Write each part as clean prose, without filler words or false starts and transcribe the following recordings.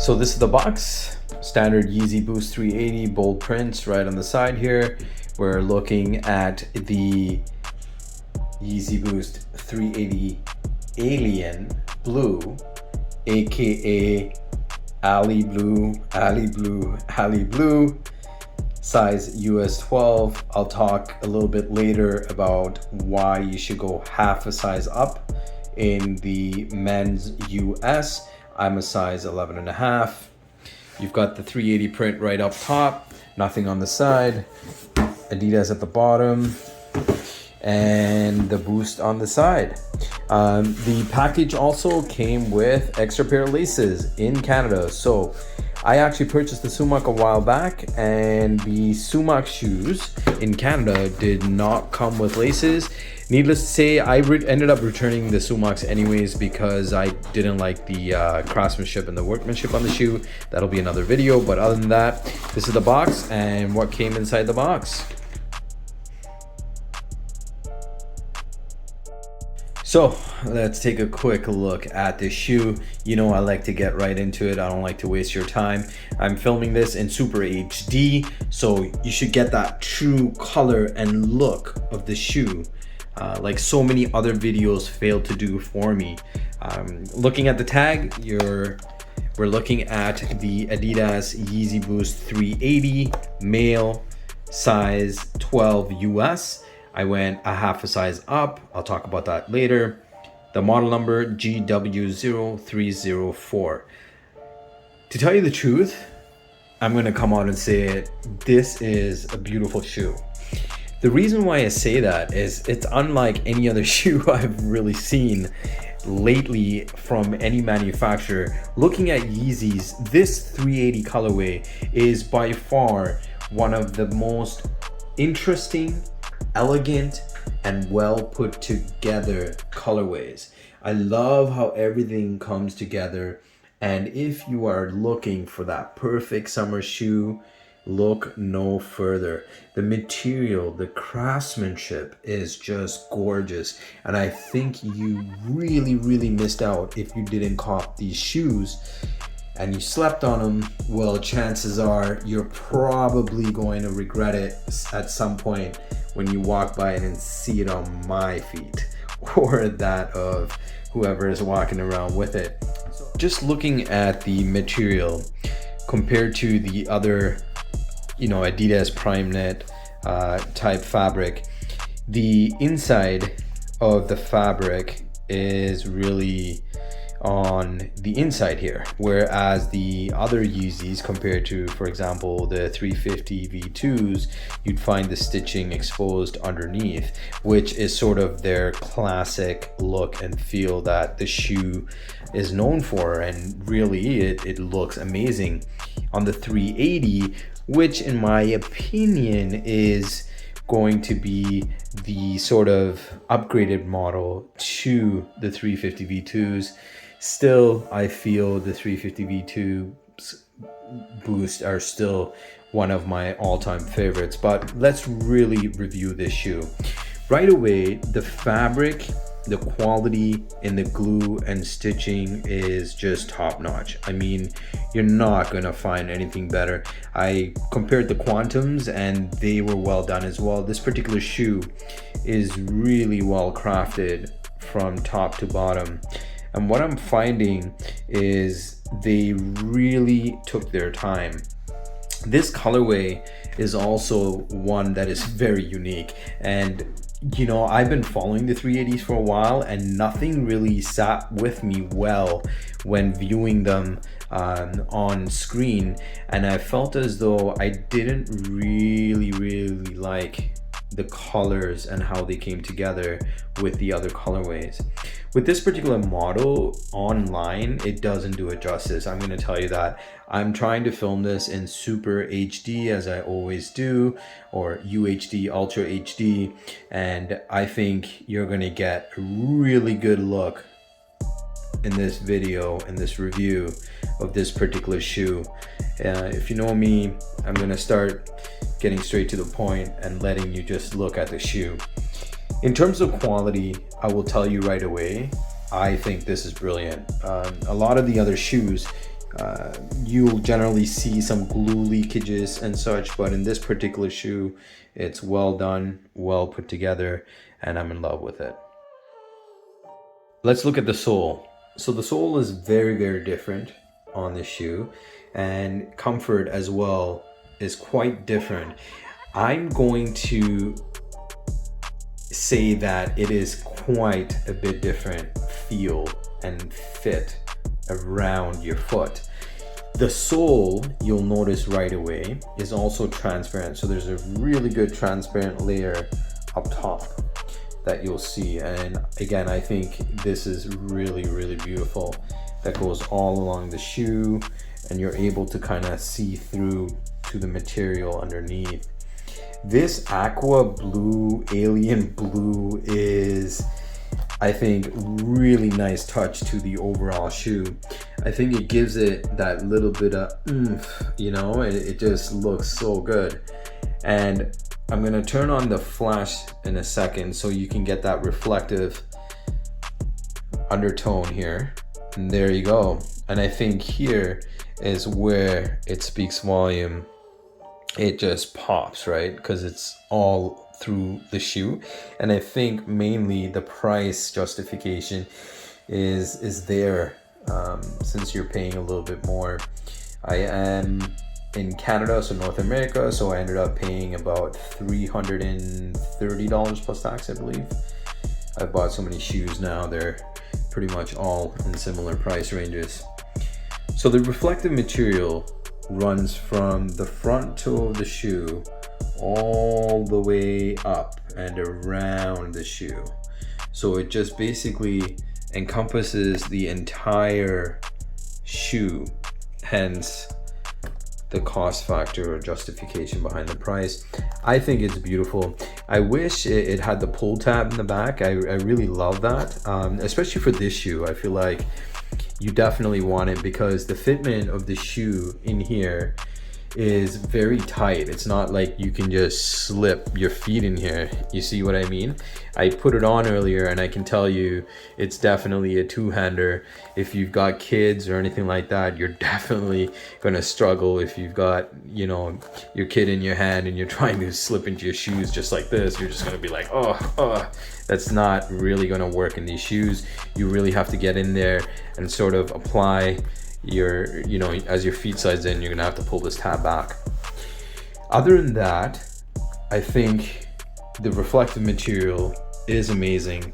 So this is the box, standard Yeezy Boost 380, bold prints right on the side here. We're looking at the Yeezy Boost 380 Alien Blue, aka Ali Blue, size US 12. I'll talk a little bit later about why you should go half a size up in the men's US. I'm a size 11 and a half. You've got the 380 print right up top, nothing on the side, Adidas at the bottom, and the Boost on the side. The package also came with extra pair of laces in Canada. So I actually purchased the Sumac a while back, and the Sumac shoes in Canada did not come with laces. Needless to say, I ended up returning the Sumacs anyways because I didn't like the craftsmanship and the workmanship on the shoe. That'll be another video, but other than that, this is the box and what came inside the box. So let's take a quick look at this shoe. You know, I like to get right into it. I don't like to waste your time. I'm filming this in Super HD, so you should get that true color and look of the shoe, like so many other videos failed to do for me. Looking at the tag, we're looking at the Adidas Yeezy Boost 380 male, size 12 US. I went a half a size up. I'll talk about that later. The model number GW0304. To tell you the truth, I'm gonna come out and say it. This is a beautiful shoe. The reason why I say that is it's unlike any other shoe I've really seen lately from any manufacturer. Looking at Yeezys, this 380 colorway is by far one of the most interesting, elegant, and well put together colorways. I love how everything comes together, and if you are looking for that perfect summer shoe, look no further. The material, the craftsmanship is just gorgeous, and I think you really missed out if you didn't cop these shoes and you slept on them. Well, chances are you're probably going to regret it at some point when you walk by it and see it on my feet or that of whoever is walking around with it. Just looking at the material compared to the other, Adidas Prime Knit type fabric, the inside of the fabric is really on the inside here, whereas the other Yeezys, compared to, for example, the 350 V2s, you'd find the stitching exposed underneath, which is sort of their classic look and feel that the shoe is known for, and really it looks amazing. On the 380, which in my opinion is going to be the sort of upgraded model to the 350 V2s, still, I feel the 350 V2 Boost are still one of my all-time favorites. But let's really review this shoe. Right away, the fabric, the quality in the glue and stitching is just top-notch. I mean, you're not gonna find anything better. I compared the Quantums and they were well done as well. This particular shoe is really well crafted from top to bottom. And what I'm finding is they really took their time. This colorway is also one that is very unique. And I've been following the 380s for a while, and nothing really sat with me well when viewing them on screen. And I felt as though I didn't really like the colors and how they came together with the other colorways. With this particular model online, it doesn't do it justice. I'm going to tell you that. I'm trying to film this in Super HD as I always do, or UHD, Ultra HD, and I think you're going to get a really good look in this video, in this review of this particular shoe. If you know me, I'm going to start getting straight to the point and letting you just look at the shoe. In terms of quality, I will tell you right away, I think this is brilliant. A lot of the other shoes, You'll generally see some glue leakages and such, but in this particular shoe, it's well done, well put together, and I'm in love with it. Let's look at the sole. So the sole is very, very different on this shoe, and comfort as well is quite different. I'm going to say that it is quite a bit different feel and fit around your foot. The sole, you'll notice right away, is also transparent. So there's a really good transparent layer up top that you'll see. And again, I think this is really, really beautiful. That goes all along the shoe, and you're able to kind of see through to the material underneath. This aqua blue, alien blue is, I think, really nice touch to the overall shoe. I think it gives it that little bit of oomph, you know, it just looks so good. And I'm gonna turn on the flash in a second so you can get that reflective undertone here. And there you go. And I think here is where it speaks volume. It just pops, right? Because it's all through the shoe. And I think mainly the price justification is there, since you're paying a little bit more. I am in Canada, so North America, so I ended up paying about $330 plus tax, I believe. I've bought so many shoes now, they're pretty much all in similar price ranges. So the reflective material runs from the front toe of the shoe all the way up and around the shoe. So it just basically encompasses the entire shoe, hence the cost factor or justification behind the price. I think it's beautiful. I wish it had the pull tab in the back. I really love that, especially for this shoe. I feel like you definitely want it because the fitment of the shoe in here is very tight. It's not like you can just slip your feet in here. You see what I mean? I put it on earlier and I can tell you it's definitely a two-hander. If you've got kids or anything like that, you're definitely gonna struggle. If you've got, you know, your kid in your hand and you're trying to slip into your shoes just like this, you're just gonna be like, oh, that's not really gonna work in these shoes. You really have to get in there and sort of apply your, you know, as your feet slides in, you're gonna have to pull this tab back. Other than that, I think the reflective material is amazing.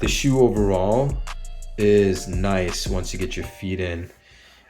The shoe overall is nice once you get your feet in,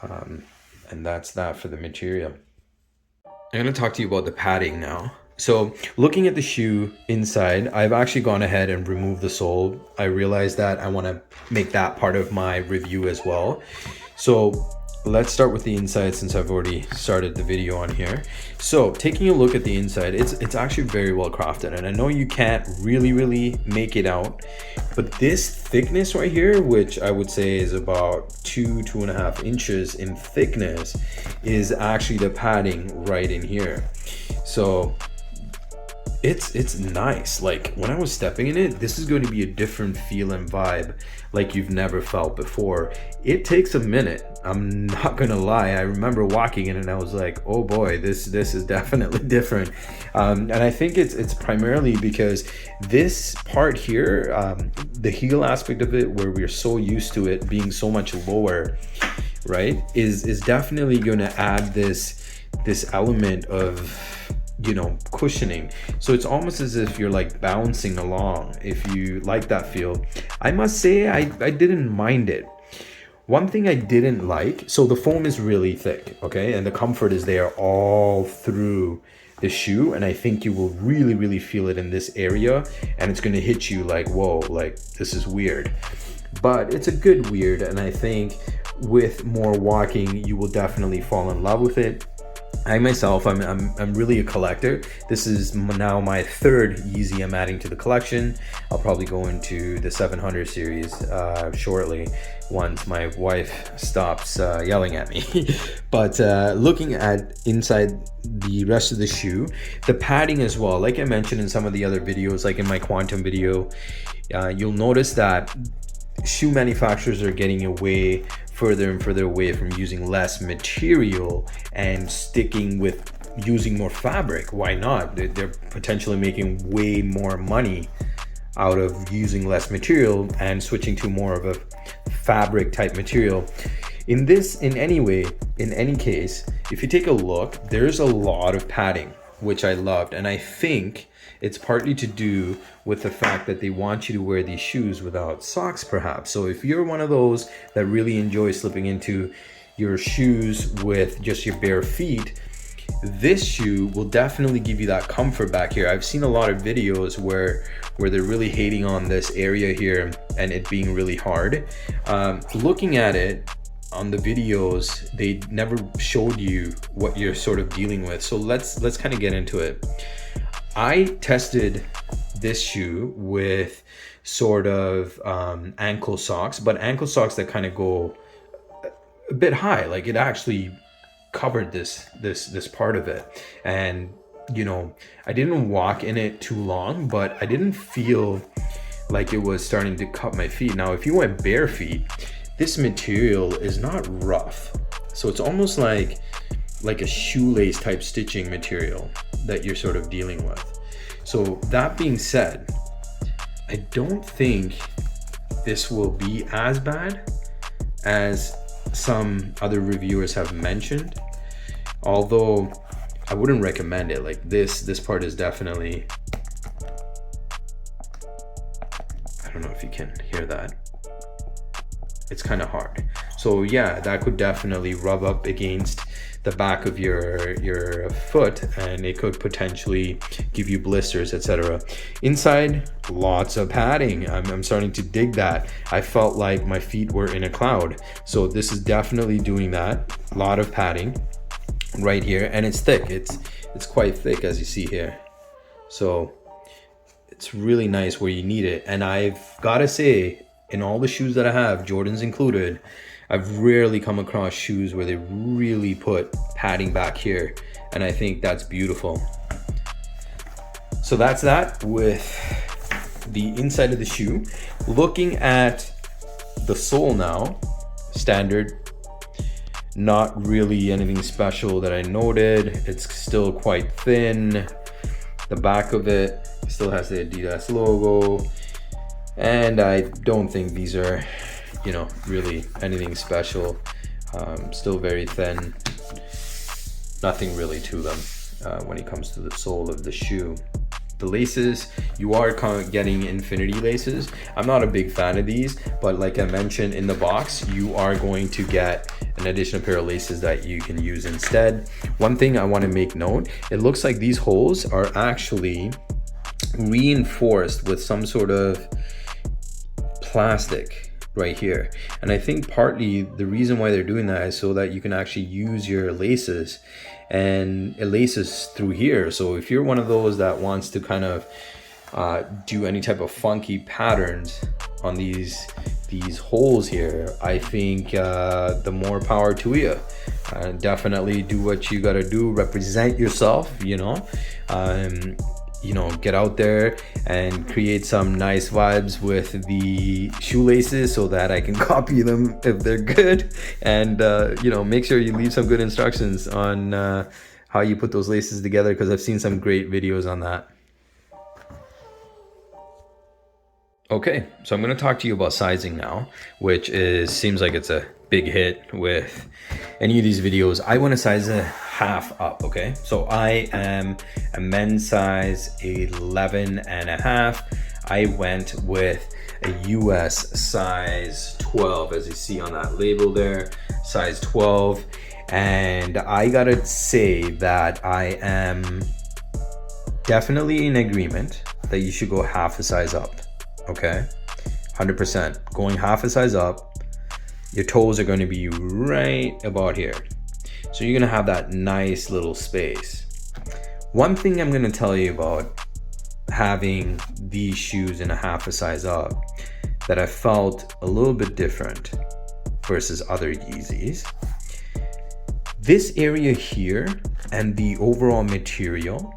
and that's that for the material. I'm gonna talk to you about the padding now. So looking at the shoe inside, I've actually gone ahead and removed the sole. I realized that I want to make that part of my review as well. So let's start with the inside since I've already started the video on here. So taking a look at the inside, it's actually very well crafted, and I know you can't really make it out, but this thickness right here, which I would say is about 2.5 inches in thickness, is actually the padding right in here. So it's nice. Like when I was stepping in it, this is going to be a different feel and vibe like you've never felt before. It takes a minute, I'm not gonna lie. I remember walking in and I was like, oh boy, this is definitely different. And I think it's primarily because this part here, the heel aspect of it, where we're so used to it being so much lower, right, is definitely gonna add this element of, you know, cushioning. So it's almost as if you're like bouncing along. If you like that feel, I must say I didn't mind it. One thing I didn't like, so the foam is really thick, okay, and the comfort is there all through the shoe, and I think you will really feel it in this area, and it's going to hit you like, whoa, like this is weird. But it's a good weird, and I think with more walking you will definitely fall in love with it. I myself, I'm really a collector. This is now my third Yeezy I'm adding to the collection. I'll probably go into the 700 series shortly once my wife stops yelling at me. But looking at inside the rest of the shoe, the padding as well, like I mentioned in some of the other videos, like in my quantum video, you'll notice that shoe manufacturers are getting away further and further away from using less material and sticking with using more fabric. Why not? They're potentially making way more money out of using less material and switching to more of a fabric type material. In any case, if you take a look, there's a lot of padding, which I loved. And I think it's partly to do with the fact that they want you to wear these shoes without socks, perhaps. So if you're one of those that really enjoys slipping into your shoes with just your bare feet, this shoe will definitely give you that comfort back here. I've seen a lot of videos where they're really hating on this area here and it being really hard. Looking at it on the videos, they never showed you what you're sort of dealing with. So let's kind of get into it. I tested this shoe with sort of ankle socks, but ankle socks that kind of go a bit high. Like it actually covered this part of it. And you know, I didn't walk in it too long, but I didn't feel like it was starting to cut my feet. Now, if you went bare feet, this material is not rough. So it's almost like a shoelace type stitching material that you're sort of dealing with. So that being said, I don't think this will be as bad as some other reviewers have mentioned, although I wouldn't recommend it. Like this part is definitely, I don't know if you can hear that. It's kind of hard. So yeah, that could definitely rub up against the back of your foot and it could potentially give you blisters, etc. Inside, lots of padding. I'm starting to dig that. I felt like my feet were in a cloud. So this is definitely doing that. A lot of padding right here, and it's thick. It's quite thick, as you see here. So it's really nice where you need it. And I've got to say, in all the shoes that I have, Jordans included, I've rarely come across shoes where they really put padding back here, and I think that's beautiful. So that's that with the inside of the shoe. Looking at the sole now, standard, not really anything special that I noted. It's still quite thin. The back of it still has the Adidas logo, and I don't think these are, you know, really anything special. Still very thin, nothing really to them when it comes to the sole of the shoe. The laces, you are getting infinity laces. I'm not a big fan of these, but like I mentioned in the box, you are going to get an additional pair of laces that you can use instead. One thing I want to make note, it looks like these holes are actually reinforced with some sort of plastic right here. And I think partly the reason why they're doing that is so that you can actually use your laces, and it laces through here. So if you're one of those that wants to kind of do any type of funky patterns on these holes here, I think the more power to you. Definitely do what you gotta do, represent yourself, you know, get out there and create some nice vibes with the shoelaces so that I can copy them if they're good. And make sure you leave some good instructions on how you put those laces together, because I've seen some great videos on that. Okay, so I'm going to talk to you about sizing now, which seems like it's a big hit with any of these videos. I want to size a half up, okay? So I am a men's size 11 and a half. I went with a US size 12, as you see on that label there, size 12. And I gotta say that I am definitely in agreement that you should go half a size up. Okay, 100%. Going half a size up, your toes are going to be right about here. So you're going to have that nice little space. One thing I'm going to tell you about having these shoes in a half a size up that I felt a little bit different versus other Yeezys. This area here and the overall material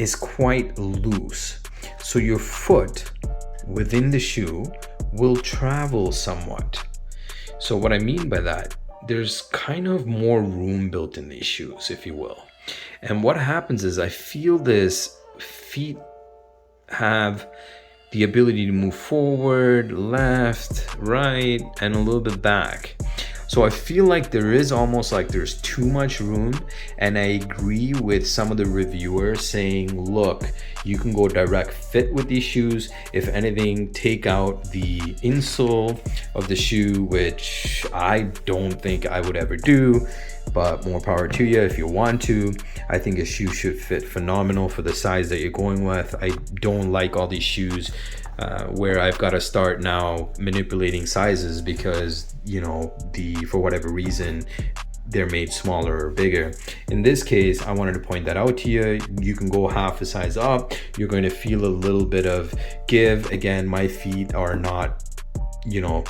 is quite loose. So your foot within the shoe will travel somewhat. So what I mean by that, there's kind of more room built in these shoes, if you will. And what happens is I feel this feet have the ability to move forward, left, right, and a little bit back. So I feel like there is almost like there's too much room, and I agree with some of the reviewers saying, look, you can go direct fit with these shoes. If anything, take out the insole of the shoe, which I don't think I would ever do, but more power to you if you want to. I think a shoe should fit phenomenal for the size that you're going with. I don't like all these shoes where I've got to start now manipulating sizes because, you know, for whatever reason, they're made smaller or bigger. In this case, I wanted to point that out to you. You can go half a size up. You're going to feel a little bit of give. Again, my feet are not, you know,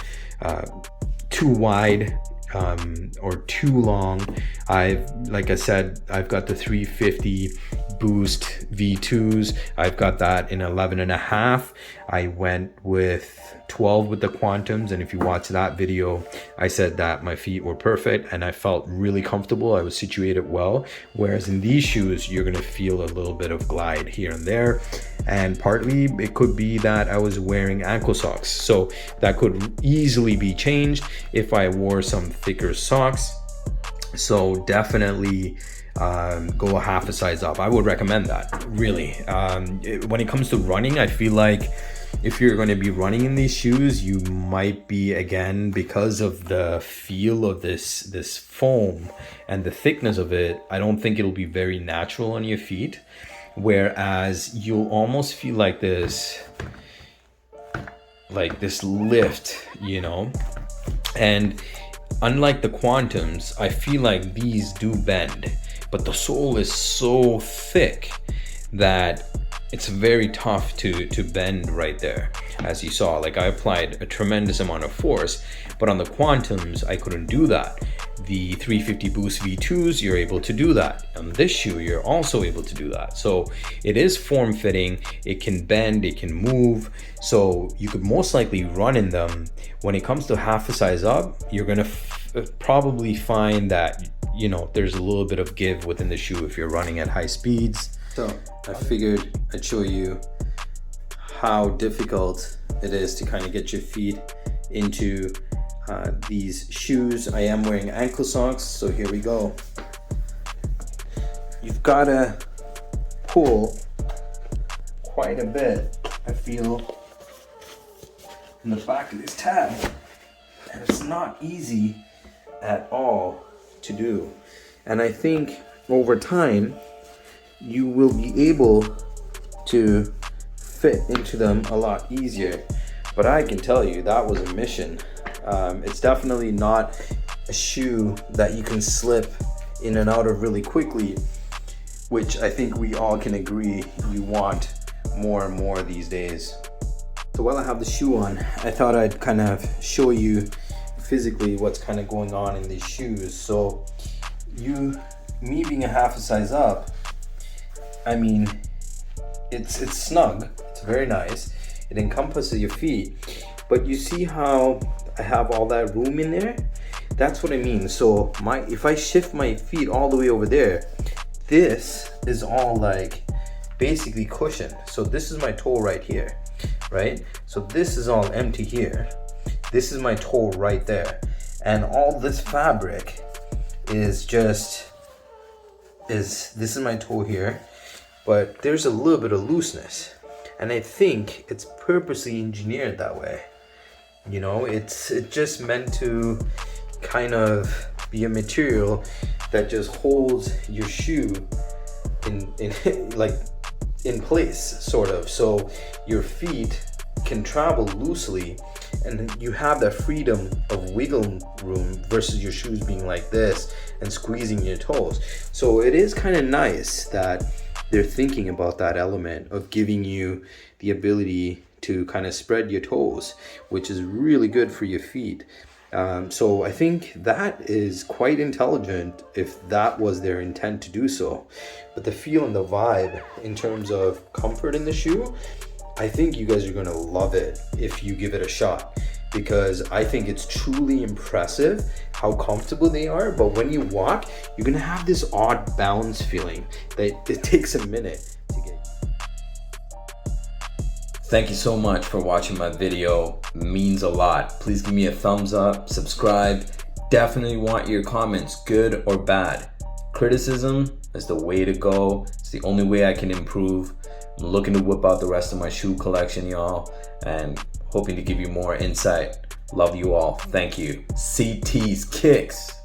too wide or too long. Like I said, I've got the 350 Boost V2s. I've got that in 11.5. I went with 12 with the Quantums, and if you watch that video, I said that my feet were perfect and I felt really comfortable. I was situated well, whereas in these shoes you're going to feel a little bit of glide here and there, and partly it could be that I was wearing ankle socks, so that could easily be changed if I wore some thicker socks. So definitely go a half a size up. I would recommend that, really. When it comes to running, I feel like if you're going to be running in these shoes, you might be, again, because of the feel of this foam and the thickness of it, I don't think it'll be very natural on your feet, whereas you'll almost feel like this lift, you know. And unlike the Quantums, I feel like these do bend, but the sole is so thick that it's very tough to bend right there. As you saw, like I applied a tremendous amount of force, but on the Quantums, I couldn't do that. The 350 Boost V2s, you're able to do that. On this shoe, you're also able to do that. So it is form-fitting, it can bend, it can move, so you could most likely run in them. When it comes to half a size up, you're gonna probably find that, you know, there's a little bit of give within the shoe if you're running at high speeds. So I figured I'd show you how difficult it is to kind of get your feet into these shoes. I am wearing ankle socks, so here we go. You've got to pull quite a bit, I feel, in the back of this tab, and it's not easy at all to do. And I think over time you will be able to fit into them a lot easier, but I can tell you that was a mission. It's definitely not a shoe that you can slip in and out of really quickly, which I think we all can agree you want more and more these days. So while I have the shoe on, I thought I'd kind of show you physically what's kind of going on in these shoes. So me being a half a size up, I mean, it's snug, it's very nice, it encompasses your feet, but you see how I have all that room in there? That's what I mean. So if I shift my feet all the way over there, this is all like basically cushion. So this is my toe right here, right? So this is all empty here. This is my toe right there. And all this fabric is this is my toe here, but there's a little bit of looseness. And I think it's purposely engineered that way. You know, it's just meant to kind of be a material that just holds your shoe in place, sort of, so your feet can travel loosely and you have that freedom of wiggle room versus your shoes being like this and squeezing your toes. So it is kind of nice that they're thinking about that element of giving you the ability to kind of spread your toes, which is really good for your feet. So I think that is quite intelligent if that was their intent to do so. But the feel and the vibe in terms of comfort in the shoe, I think you guys are gonna love it if you give it a shot. because I think it's truly impressive how comfortable they are. But when you walk, you're gonna have this odd bounce feeling that it takes a minute to get. Thank you so much for watching my video. It means a lot. Please give me a thumbs up, subscribe. Definitely want your comments, good or bad. Criticism is the way to go. It's the only way I can improve. I'm looking to whip out the rest of my shoe collection, y'all, and hoping to give you more insight. Love you all. Thank you. CT's Kicks.